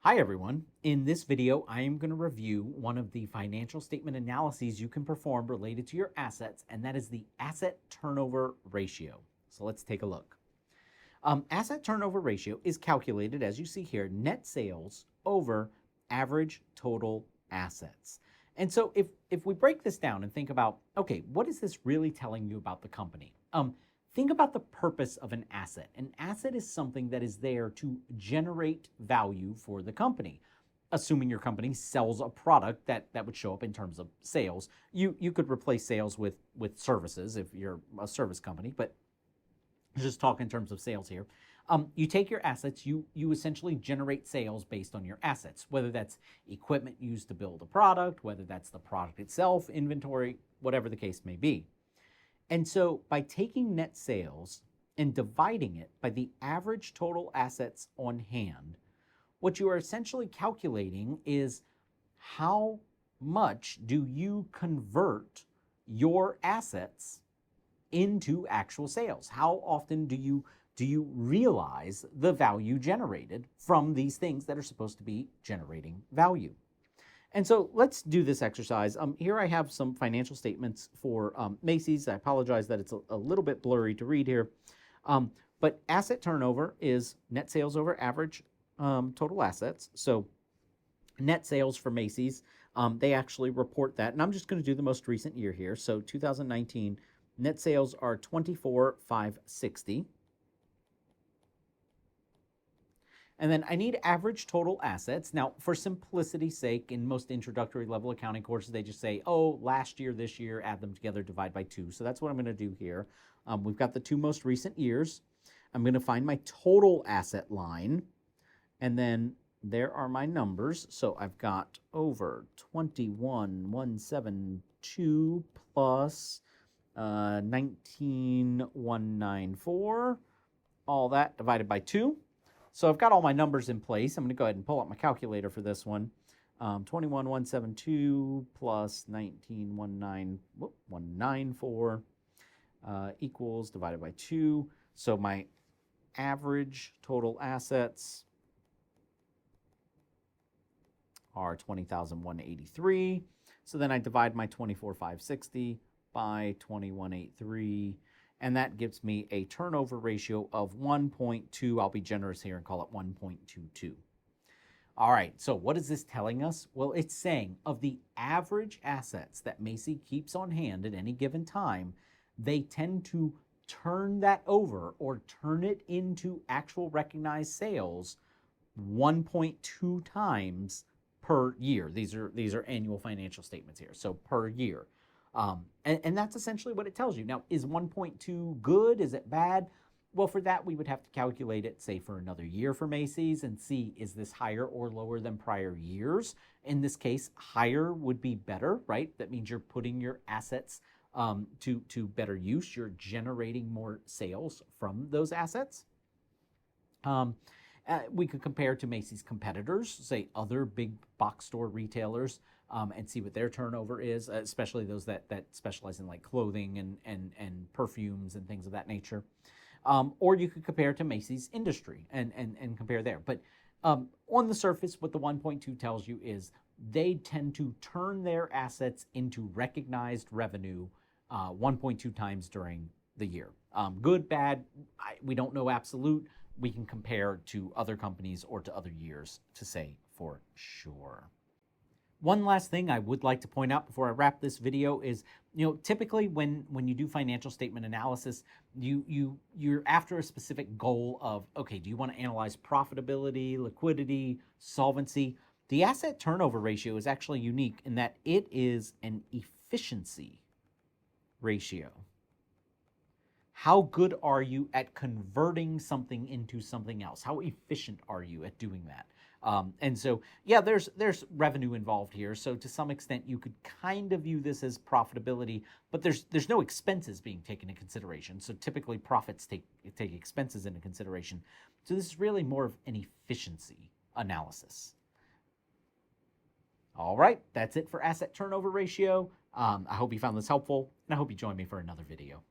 Hi everyone. In this video, I am going to review one of the financial statement analyses you can perform related to your assets, and that is the asset turnover ratio. So let's take a look. Asset turnover ratio is calculated, as you see here, net sales over average total assets. And so if we break this down and think about, okay, what is this really telling you about the company? Think about the purpose of an asset. An asset is something that is there to generate value for the company. Assuming your company sells a product that would show up in terms of sales. You could replace sales with services if you're a service company, but just talk in terms of sales here. You take your assets, you essentially generate sales based on your assets, whether that's equipment used to build a product, whether that's the product itself, inventory, whatever the case may be. And so by taking net sales and dividing it by the average total assets on hand, what you are essentially calculating is how much do you convert your assets into actual sales? How often do you realize the value generated from these things that are supposed to be generating value? And so let's do this exercise. Here I have some financial statements for Macy's. I apologize that it's a little bit blurry to read here. But asset turnover is net sales over average total assets. So net sales for Macy's, they actually report that. And I'm just going to do the most recent year here. So 2019, net sales are $24,560. And then I need average total assets. Now, for simplicity's sake, in most introductory level accounting courses, they just say, oh, last year, this year, add them together, divide by 2. So that's what I'm going to do here. We've got the 2 most recent years. I'm going to find my total asset line. And then there are my numbers. So I've got over 21,172 plus 19,194. All that divided by 2. So I've got all my numbers in place. I'm going to go ahead and pull up my calculator for this one. 21,172 plus 19,194 equals divided by 2. So my average total assets are 20,183. So then I divide my 24,560 by 21,883. And that gives me a turnover ratio of 1.2. I'll be generous here and call it 1.22. All right, so what is this telling us? Well, it's saying of the average assets that Macy keeps on hand at any given time, they tend to turn that over or turn it into actual recognized sales 1.2 times per year. These are annual financial statements here, so per year. And that's essentially what it tells you. Now, is 1.2 good? Is it bad? Well, for that, we would have to calculate it, say, for another year for Macy's and see, is this higher or lower than prior years? In this case, higher would be better, right? That means you're putting your assets to better use. You're generating more sales from those assets. We could compare to Macy's competitors, say other big box store retailers, and see what their turnover is, especially those that specialize in like clothing and perfumes and things of that nature. Or you could compare to Macy's industry and compare there. But on the surface, what the 1.2 tells you is they tend to turn their assets into recognized revenue 1.2 times during the year. Good, bad, we don't know absolute. We can compare to other companies or to other years to say for sure. One last thing I would like to point out before I wrap this video is, typically when you do financial statement analysis, you're after a specific goal of, okay, do you want to analyze profitability, liquidity, solvency? The asset turnover ratio is actually unique in that it is an efficiency ratio. How good are you at converting something into something else? How efficient are you at doing that? And so, yeah, there's revenue involved here. So to some extent, you could kind of view this as profitability, but there's no expenses being taken into consideration. So typically, profits take expenses into consideration. So this is really more of an efficiency analysis. All right, that's it for asset turnover ratio. I hope you found this helpful, and I hope you join me for another video.